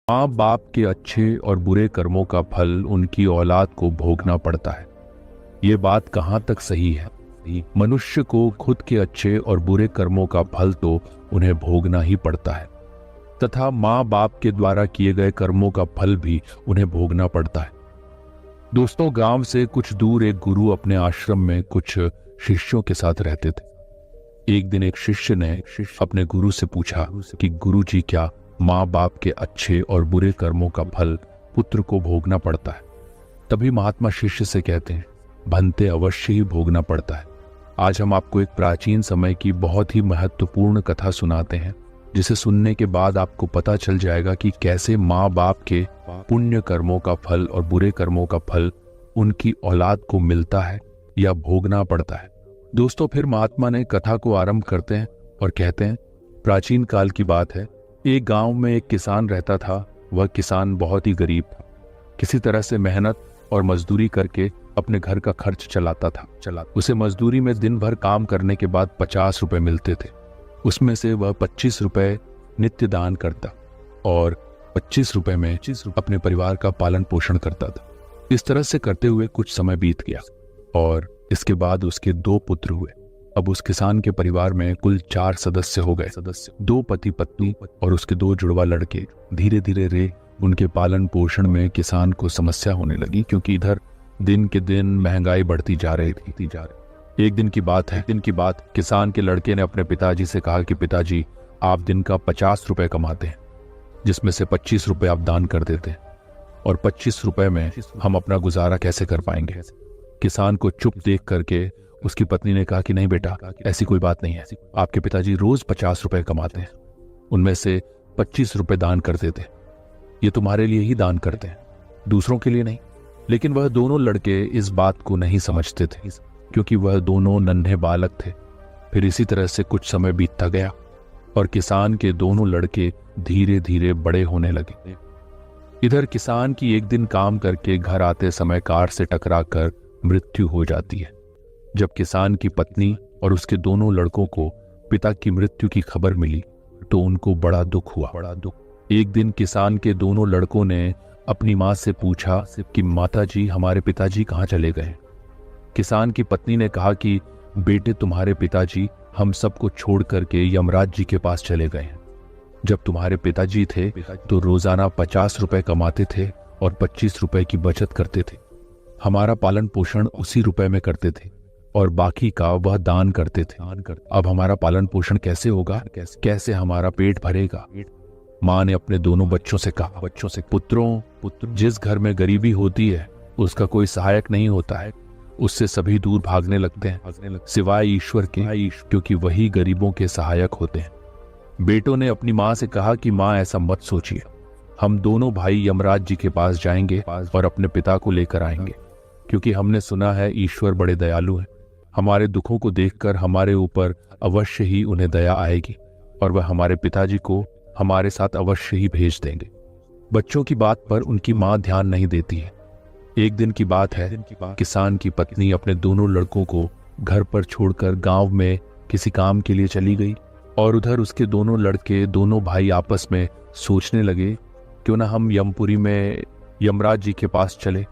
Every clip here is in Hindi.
माँ बाप के अच्छे और बुरे कर्मों का फल उनकी औलाद को भोगना पड़ता है। ये बात कहाँ तक सही है? मनुष्य को खुद के अच्छे और बुरे कर्मों का फल तो उन्हें भोगना ही पड़ता है तथा माँ बाप के द्वारा किए गए कर्मों का फल भी उन्हें भोगना पड़ता है। दोस्तों, गांव से कुछ दूर एक गुरु अपने आश्रम में कुछ शिष्यों के साथ रहते थे। एक दिन एक शिष्य ने अपने गुरु से पूछा कि गुरु जी, क्या माँ बाप के अच्छे और बुरे कर्मों का फल पुत्र को भोगना पड़ता है? तभी महात्मा शिष्य से कहते हैं, भंते अवश्य ही भोगना पड़ता है। आज हम आपको एक प्राचीन समय की बहुत ही महत्वपूर्ण कथा सुनाते हैं, जिसे सुनने के बाद आपको पता चल जाएगा कि कैसे माँ बाप के पुण्य कर्मों का फल और बुरे कर्मों का फल उनकी औलाद को मिलता है या भोगना पड़ता है। दोस्तों, फिर महात्मा ने कथा को आरंभ करते हैं और कहते हैं, प्राचीन काल की बात है। एक गांव में एक किसान रहता था। वह किसान बहुत ही गरीब था। किसी तरह से मेहनत और मजदूरी करके अपने घर का खर्च चलाता था। उसे मजदूरी में दिन भर काम करने के बाद 50 रुपए मिलते थे। उसमें से वह 25 रुपए नित्य दान करता और 25 रुपए में अपने परिवार का पालन पोषण करता था। इस तरह से करते हुए कुछ समय बीत गया और इसके बाद उसके 2 पुत्र हुए। अब उस किसान के परिवार में कुल 4 सदस्य हो गए। 2 पति पत्नी और उसके 2 जुड़वा लड़के। धीरे धीरे उनके पालन पोषण में किसान को समस्या होने लगी, क्योंकि इधर दिन के दिन महंगाई बढ़ती जा रही थी। एक दिन की बात किसान के लड़के ने अपने पिताजी से कहा कि पिताजी, आप दिन का 50 रुपए कमाते हैं, जिसमें से 25 रुपए आप दान कर देते हैं, और 25 रुपए में हम अपना गुजारा कैसे कर पाएंगे? किसान को चुप देख करके उसकी पत्नी ने कहा कि नहीं बेटा, ऐसी कोई बात नहीं है। आपके पिताजी रोज 50 रुपए कमाते हैं, उनमें से 25 रुपए दान कर देते हैं। ये तुम्हारे लिए ही दान करते हैं, दूसरों के लिए नहीं। लेकिन वह दोनों लड़के इस बात को नहीं समझते थे, क्योंकि वह दोनों नन्हे बालक थे। फिर इसी तरह से कुछ समय बीतता गया और किसान के दोनों लड़के धीरे धीरे बड़े होने लगे। इधर किसान की एक दिन काम करके घर आते समय कार से टकराकर मृत्यु हो जाती है। जब किसान की पत्नी और उसके दोनों लड़कों को पिता की मृत्यु की खबर मिली तो उनको बड़ा दुख हुआ। एक दिन किसान के दोनों लड़कों ने अपनी माँ से पूछा कि माताजी, हमारे पिताजी कहाँ चले गए? किसान की पत्नी ने कहा कि बेटे, तुम्हारे पिताजी हम सबको छोड़ करके यमराज जी के पास चले गए हैं। जब तुम्हारे पिताजी थे तो रोजाना 50 रुपए कमाते थे और 25 रुपए की बचत करते थे। हमारा पालन पोषण उसी रुपए में करते थे और बाकी का वह दान करते थे। अब हमारा पालन पोषण कैसे होगा? कैसे हमारा पेट भरेगा? माँ ने अपने दोनों बच्चों से कहा, पुत्रों, जिस घर में गरीबी होती है उसका कोई सहायक नहीं होता है। उससे सभी दूर भागने लगते हैं, सिवाय ईश्वर के, क्योंकि वही गरीबों के सहायक होते हैं। बेटों ने अपनी माँ से कहा कि माँ, ऐसा मत सोचिए, हम दोनों भाई यमराज जी के पास जाएंगे और अपने पिता को लेकर आएंगे, क्योंकि हमने सुना है ईश्वर बड़े दयालु हैं। हमारे दुखों को देखकर हमारे ऊपर अवश्य ही उन्हें दया आएगी और वह हमारे पिताजी को हमारे साथ अवश्य ही भेज देंगे। बच्चों की बात पर उनकी माँ ध्यान नहीं देती है। एक दिन की बात है, किसान की पत्नी अपने दोनों लड़कों को घर पर छोड़कर गांव में किसी काम के लिए चली गई और उधर उसके दोनों लड़के, दोनों भाई आपस में सोचने लगे, क्यों ना हम यमपुरी में यमराज जी के पास चले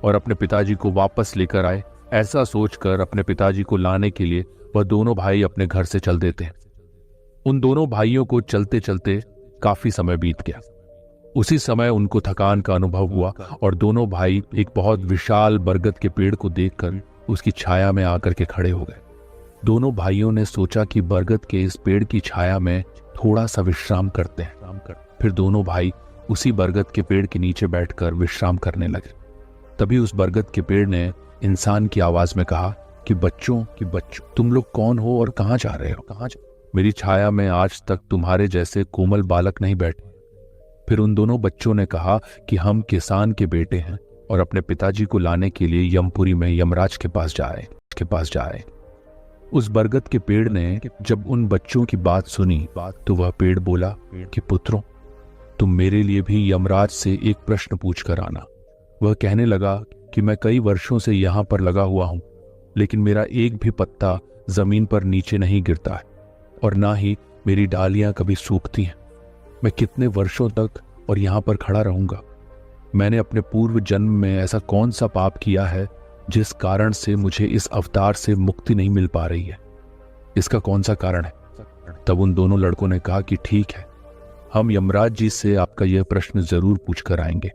और अपने पिताजी को वापस लेकर आए। ऐसा सोचकर अपने पिताजी को लाने के लिए वह दोनों भाई अपने घर से चल देते हैं। उन दोनों भाइयों को चलते चलते काफी समय बीत गया। उसी समय उनको थकान का अनुभव हुआ और दोनों भाई एक बहुत विशाल बरगद के पेड़ को देखकर उसकी छाया में आकर के खड़े हो गए। दोनों भाइयों ने सोचा कि बरगद के इस पेड़ की छाया में थोड़ा सा विश्राम करते हैं। फिर दोनों भाई उसी बरगद के पेड़ के नीचे बैठकर विश्राम करने लगे। तभी उस बरगद के पेड़ ने इंसान की आवाज में कहा कि बच्चों, तुम लोग कौन हो और कहाँ जा रहे हो? मेरी छाया में आज तक तुम्हारे जैसे कोमल बालक नहीं बैठे। फिर उन दोनों बच्चों ने कहा कि हम किसान के बेटे हैं और अपने पिताजी को लाने के लिए यमपुरी में यमराज के पास जाए। उस बरगद के पेड़ ने जब उन बच्चों की बात सुनी तो वह पेड़ बोला कि पुत्रों, तुम मेरे लिए भी यमराज से एक प्रश्न पूछ कर आना। वह कहने लगा कि मैं कई वर्षों से यहाँ पर लगा हुआ हूँ, लेकिन मेरा एक भी पत्ता जमीन पर नीचे नहीं गिरता है और ना ही मेरी डालियां कभी सूखती हैं। मैं कितने वर्षों तक और यहाँ पर खड़ा रहूंगा। मैंने अपने पूर्व जन्म में ऐसा कौन सा पाप किया है जिस कारण से मुझे इस अवतार से मुक्ति नहीं मिल पा रही है? इसका कौन सा कारण है? तब उन दोनों लड़कों ने कहा कि ठीक है, हम यमराज जी से आपका यह प्रश्न जरूर पूछ कर आएंगे।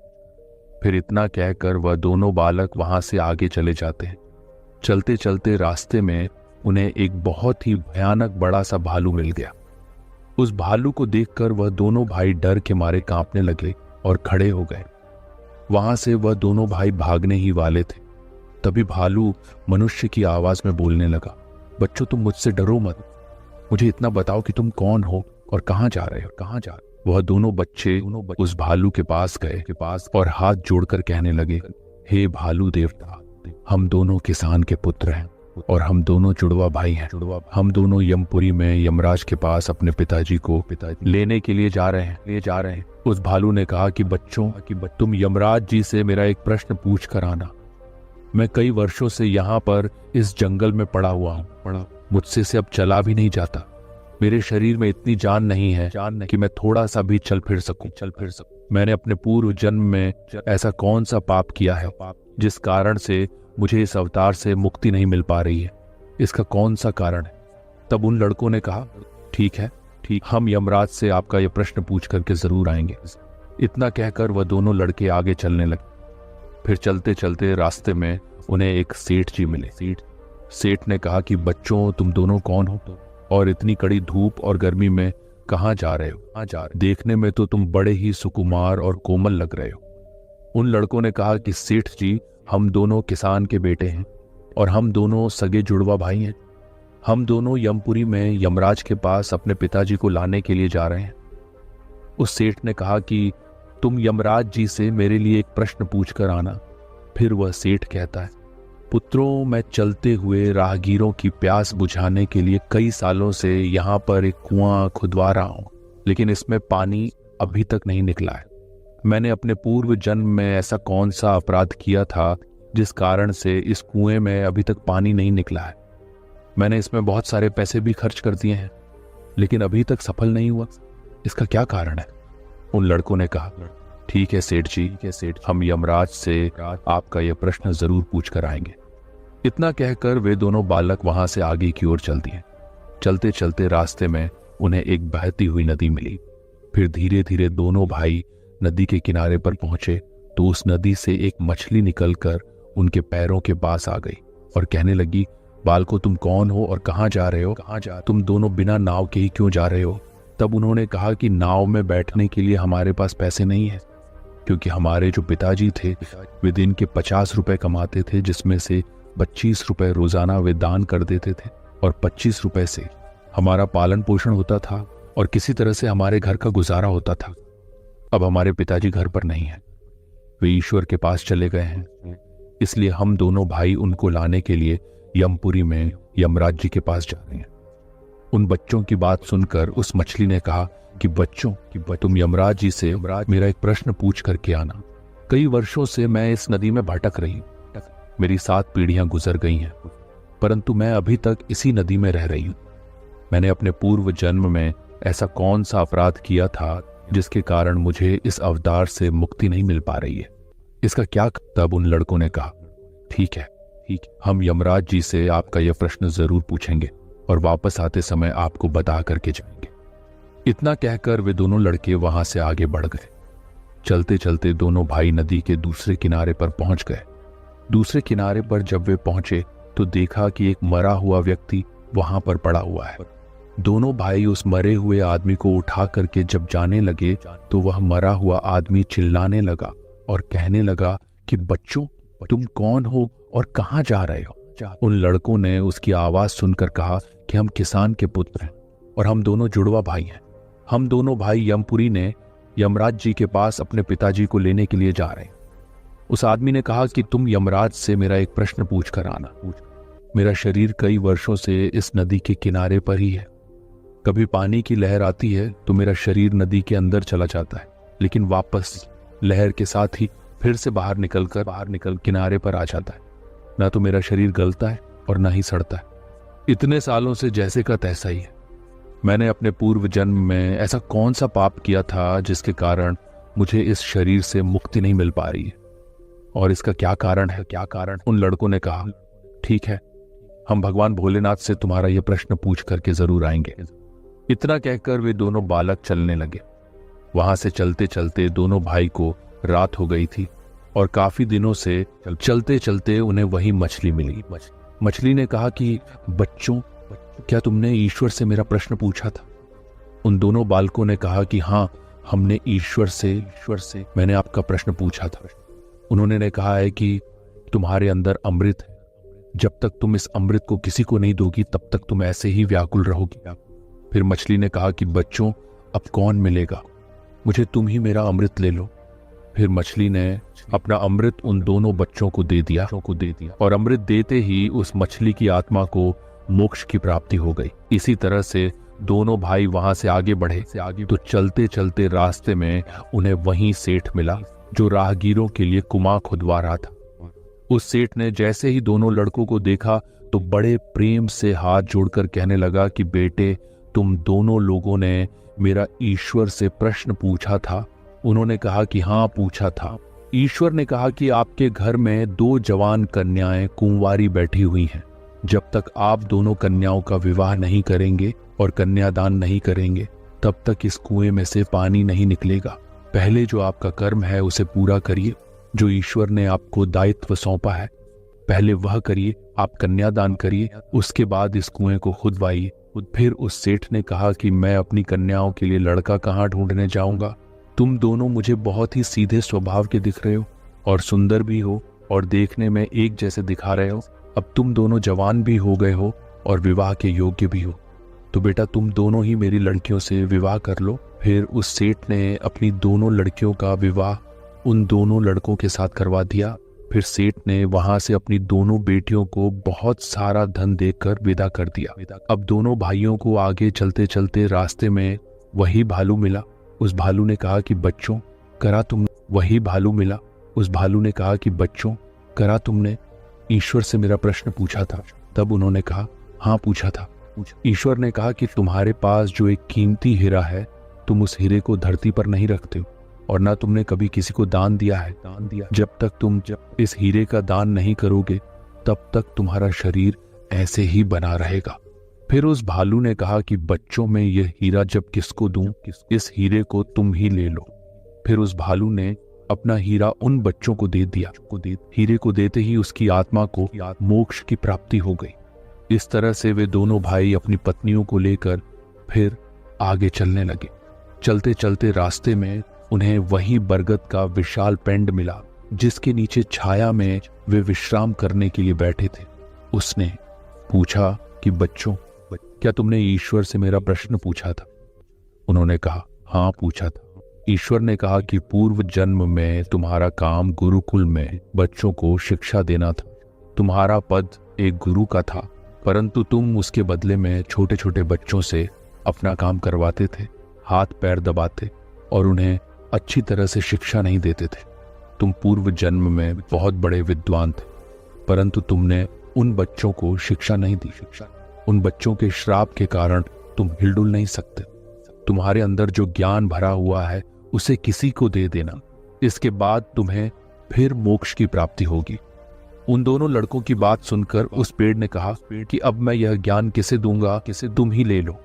फिर इतना कहकर वह दोनों बालक वहां से आगे चले जाते हैं। चलते चलते रास्ते में उन्हें एक बहुत ही भयानक बड़ा सा भालू मिल गया। उस भालू को देखकर वह दोनों भाई डर के मारे कांपने लगे और खड़े हो गए। वहां से वह दोनों भाई भागने ही वाले थे, तभी भालू मनुष्य की आवाज में बोलने लगा, बच्चों तुम मुझसे डरो मत, मुझे इतना बताओ कि तुम कौन हो और कहाँ जा रहे हो। वह दोनों बच्चे उस भालू के पास गए और हाथ जोड़कर कहने लगे, हे भालू देवता, हम दोनों किसान के पुत्र हैं और हम दोनों जुड़वा भाई हैं। हम दोनों यमपुरी में यमराज के पास अपने पिताजी को लेने के लिए जा रहे हैं। उस भालू ने कहा कि बच्चों, तुम यमराज जी से मेरा एक प्रश्न पूछ कर आना। मैं कई वर्षों से यहाँ पर इस जंगल में पड़ा हुआ हूँ, मुझसे से अब चला भी नहीं जाता। मेरे शरीर में इतनी जान नहीं है कि मैं थोड़ा सा भी चल फिर सकूं। मैंने अपने पूर्व जन्म में ऐसा कौन सा पाप किया है जिस कारण से मुझे इस अवतार से मुक्ति नहीं मिल पा रही है? इसका कौन सा कारण है? तब उन लड़कों ने कहा, ठीक है, हम यमराज से आपका यह प्रश्न पूछ करके जरूर आएंगे। इतना कहकर वह दोनों लड़के आगे चलने लगे। फिर चलते चलते रास्ते में उन्हें एक सेठ जी मिले। सेठ ने कहा कि बच्चों तुम दोनों कौन हो और इतनी कड़ी धूप और गर्मी में कहाँ जा रहे हो? देखने में तो तुम बड़े ही सुकुमार और कोमल लग रहे हो। उन लड़कों ने कहा कि सेठ जी, हम दोनों किसान के बेटे हैं और हम दोनों सगे जुड़वा भाई हैं। हम दोनों यमपुरी में यमराज के पास अपने पिताजी को लाने के लिए जा रहे हैं। उस सेठ ने कहा कि तुम यमराज जी से मेरे लिए एक प्रश्न पूछ कर आना। फिर वह सेठ कहता है, पुत्रों, मैं चलते हुए राहगीरों की प्यास बुझाने के लिए कई सालों से यहाँ पर एक कुआं खुदवा रहा हूँ, लेकिन इसमें पानी अभी तक नहीं निकला है। मैंने अपने पूर्व जन्म में ऐसा कौन सा अपराध किया था जिस कारण से इस कुएं में अभी तक पानी नहीं निकला है? मैंने इसमें बहुत सारे पैसे भी खर्च कर दिए हैं, लेकिन अभी तक सफल नहीं हुआ। इसका क्या कारण है? उन लड़कों ने कहा, ठीक है सेठ जी, हम यमराज से आपका यह प्रश्न जरूर पूछ कर आएंगे। इतना कहकर वे दोनों बालक वहां से आगे की ओर चल दिए। चलते चलते रास्ते में उन्हें एक बहती हुई नदी मिली। फिर धीरे धीरे दोनों भाई नदी के किनारे पर पहुंचे तो उस नदी से एक मछली निकलकर उनके पैरों के पास आ गई और कहने लगी, बालकों तुम कौन हो और कहाँ जा रहे हो? तुम दोनों बिना नाव के ही क्यों जा रहे हो? तब उन्होंने कहा कि नाव में बैठने के लिए हमारे पास पैसे नहीं है, क्योंकि हमारे जो पिताजी थे वे दिन के 50 रुपए कमाते थे, जिसमें से 25 रुपए रोजाना वे दान कर देते थे और 25 रुपए से हमारा पालन पोषण होता था और किसी तरह से हमारे घर का गुजारा होता था। अब हमारे पिताजी घर पर नहीं है, वे ईश्वर के पास चले गए हैं, इसलिए हम दोनों भाई उनको लाने के लिए यमपुरी में यमराज जी के पास जा रहे हैं। उन बच्चों की बात सुनकर उस मछली ने कहा कि बच्चों, तुम यमराज जी से मेरा एक प्रश्न पूछ करके आना। कई वर्षों से मैं इस नदी में भटक रही हूं, मेरी 7 पीढ़ियां गुजर गई हैं, परंतु मैं अभी तक इसी नदी में रह रही हूं। मैंने अपने पूर्व जन्म में ऐसा कौन सा अपराध किया था जिसके कारण मुझे इस अवतार से मुक्ति नहीं मिल पा रही है? इसका क्या? तब उन लड़कों ने कहा, ठीक है, हम यमराज जी से आपका यह प्रश्न जरूर पूछेंगे और वापस आते समय आपको बता करके जाएंगे। इतना कहकर वे दोनों लड़के वहां से आगे बढ़ गए। चलते चलते दोनों भाई नदी के दूसरे किनारे पर पहुंच गए। दूसरे किनारे पर जब वे पहुंचे तो देखा कि एक मरा हुआ व्यक्ति वहां पर पड़ा हुआ है। दोनों भाई उस मरे हुए आदमी को उठा करके जब जाने लगे तो वह मरा हुआ आदमी चिल्लाने लगा और कहने लगा कि बच्चों, तुम कौन हो और कहाँ जा रहे हो? उन लड़कों ने उसकी आवाज सुनकर कहा कि हम किसान के पुत्र हैं और हम दोनों जुड़वा भाई हैं। हम दोनों भाई यमपुरी ने यमराज जी के पास अपने पिताजी को लेने के लिए जा रहे हैं। उस आदमी ने कहा कि तुम यमराज से मेरा एक प्रश्न पूछ कर आना। मेरा शरीर कई वर्षों से इस नदी के किनारे पर ही है। कभी पानी की लहर आती है तो मेरा शरीर नदी के अंदर चला जाता है, लेकिन वापस लहर के साथ ही फिर से बाहर निकल किनारे पर आ जाता है। ना तो मेरा शरीर गलता है और ना ही सड़ता है। इतने सालों से जैसे का तैसा ही है। मैंने अपने पूर्व जन्म में ऐसा कौन सा पाप किया था जिसके कारण मुझे इस शरीर से मुक्ति नहीं मिल पा रही है और इसका क्या कारण है, क्या कारण? उन लड़कों ने कहा, ठीक है, हम भगवान भोलेनाथ से तुम्हारा यह प्रश्न पूछ करके जरूर आएंगे। इतना कहकर वे दोनों बालक चलने लगे। वहां से चलते चलते दोनों भाई को रात हो गई थी और काफी दिनों से चलते चलते उन्हें वही मछली मिली। मछली ने कहा कि बच्चों, क्या तुमने ईश्वर से मेरा प्रश्न पूछा था? उन दोनों बालकों ने कहा कि हाँ, हमने ईश्वर से मैंने आपका प्रश्न पूछा था। उन्होंने ने कहा है कि तुम्हारे अंदर अमृत है, जब तक तुम इस अमृत को किसी को नहीं दोगी तब तक तुम ऐसे ही व्याकुल रहोगी। फिर मछली ने कहा कि बच्चों, अब कौन मिलेगा, मुझे तुम ही मेरा अमृत ले लो। फिर मछली ने अपना अमृत उन दोनों बच्चों को दे दिया और अमृत देते ही उस मछली की आत्मा को मोक्ष की प्राप्ति हो गई। इसी तरह से दोनों भाई वहां से आगे बढ़े तो चलते चलते रास्ते में उन्हें वहीं सेठ मिला जो राहगीरों के लिए कुआं खुदवा रहा था। उस सेठ ने जैसे ही दोनों लड़कों को देखा तो बड़े प्रेम से हाथ जोड़कर कहने लगा कि बेटे, तुम दोनों लोगों ने मेरा ईश्वर से प्रश्न पूछा था? उन्होंने कहा कि हाँ, पूछा था। ईश्वर ने कहा कि आपके घर में 2 जवान कन्याएं कुंवारी बैठी हुई हैं। जब तक आप दोनों कन्याओं का विवाह नहीं करेंगे और कन्यादान नहीं करेंगे तब तक इस कुएं में से पानी नहीं निकलेगा। पहले जो आपका कर्म है उसे पूरा करिए, जो ईश्वर ने आपको दायित्व सौंपा है पहले वह करिए। आप कन्यादान करिए, उसके बाद इस कुएं को खुदवाइए। फिर उस सेठ ने कहा कि मैं अपनी कन्याओं के लिए लड़का कहाँ ढूंढने जाऊंगा? तुम दोनों मुझे बहुत ही सीधे स्वभाव के दिख रहे हो और सुंदर भी हो और देखने में एक जैसे दिखा रहे हो। अब तुम दोनों जवान भी हो गए हो और विवाह के योग्य भी हो, तो बेटा तुम दोनों ही मेरी लड़कियों से विवाह कर लो। फिर उस सेठ ने अपनी दोनों लड़कियों का विवाह उन दोनों लड़कों के साथ करवा दिया। फिर सेठ ने वहां से अपनी दोनों बेटियों को बहुत सारा धन देकर विदा कर दिया। अब दोनों भाइयों को आगे चलते चलते रास्ते में वही भालू मिला। उस भालू ने कहा कि बच्चों, करा तुम वही भालू मिला। उस भालू ने कहा कि बच्चों, करा तुमने ईश्वर से मेरा प्रश्न पूछा था? तब उन्होंने कहा, हाँ, पूछा था। ईश्वर ने कहा कि तुम्हारे पास जो एक कीमती हीरा है, तुम उस हीरे को धरती पर नहीं रखते हो और ना तुमने कभी किसी को दान दिया है। जब तक तुम इस हीरे का दान नहीं करोगे तब तक तुम्हारा शरीर ऐसे ही बना रहेगा। फिर उस भालू ने कहा कि बच्चों, मैं यह हीरा जब किसको दूं, इस हीरे को तुम ही ले लो। फिर उस भालू ने अपना हीरा उन बच्चों को दे दिया। हीरे को देते ही उसकी आत्मा को मोक्ष की प्राप्ति हो गई। इस तरह से वे दोनों भाई अपनी पत्नियों को लेकर फिर आगे चलने लगे। चलते चलते रास्ते में उन्हें वही बरगद का विशाल पेड़ मिला जिसके नीचे छाया में वे विश्राम करने के लिए बैठे थे। उसने पूछा कि बच्चों, क्या तुमने ईश्वर से मेरा प्रश्न पूछा था? उन्होंने कहा, हाँ, पूछा था। ईश्वर ने कहा कि पूर्व जन्म में तुम्हारा काम गुरुकुल में बच्चों को शिक्षा देना था। तुम्हारा पद एक गुरु का था, परंतु तुम उसके बदले में छोटे छोटे बच्चों से अपना काम करवाते थे, हाथ पैर दबाते और उन्हें अच्छी तरह से शिक्षा नहीं देते थे। तुम पूर्व जन्म में बहुत बड़े विद्वान थे, परंतु तुमने उन बच्चों को शिक्षा नहीं दी। उन बच्चों के श्राप के कारण तुम हिलडुल नहीं सकते। तुम्हारे अंदर जो ज्ञान भरा हुआ है उसे किसी को दे देना, इसके बाद तुम्हें फिर मोक्ष की प्राप्ति होगी। उन दोनों लड़कों की बात सुनकर उस पेड़ ने कहा कि अब मैं यह ज्ञान किसे दूंगा, किसे तुम ही ले लो।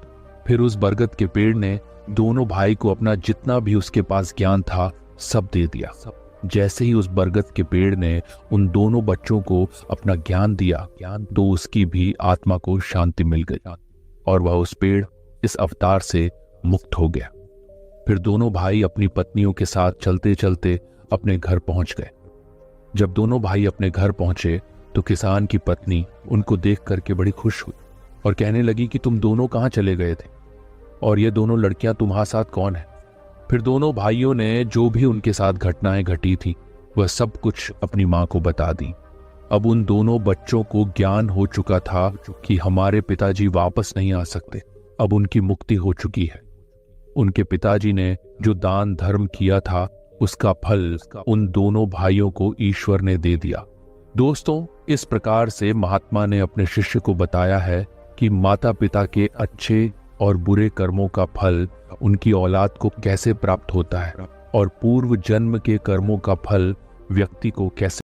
फिर उस बरगद के पेड़ ने दोनों भाई को अपना जितना भी उसके पास ज्ञान था सब दे दिया। जैसे ही उस बरगद के पेड़ ने उन दोनों बच्चों को अपना ज्ञान दिया तो उसकी भी आत्मा को शांति मिल गई और वह उस पेड़ इस अवतार से मुक्त हो गया। फिर दोनों भाई अपनी पत्नियों के साथ चलते चलते अपने घर पहुंच गए। जब दोनों भाई अपने घर पहुंचे तो किसान की पत्नी उनको देख करके बड़ी खुश हुई और कहने लगी कि तुम दोनों कहाँ चले गए थे और ये दोनों लड़कियां तुम्हारे साथ कौन है? फिर दोनों भाइयों ने जो भी उनके साथ घटनाएं घटी थी वह सब कुछ अपनी मां को बता दी। अब उन दोनों बच्चों को ज्ञान हो चुका था कि हमारे पिताजी वापस नहीं आ सकते, अब उनकी मुक्ति हो चुकी है। उनके पिताजी ने जो दान धर्म किया था उसका फल उन दोनों भाइयों को ईश्वर ने दे दिया। दोस्तों, इस प्रकार से महात्मा ने अपने शिष्य को बताया है कि माता पिता के अच्छे और बुरे कर्मों का फल उनकी औलाद को कैसे प्राप्त होता है। और पूर्व जन्म के कर्मों का फल व्यक्ति को कैसे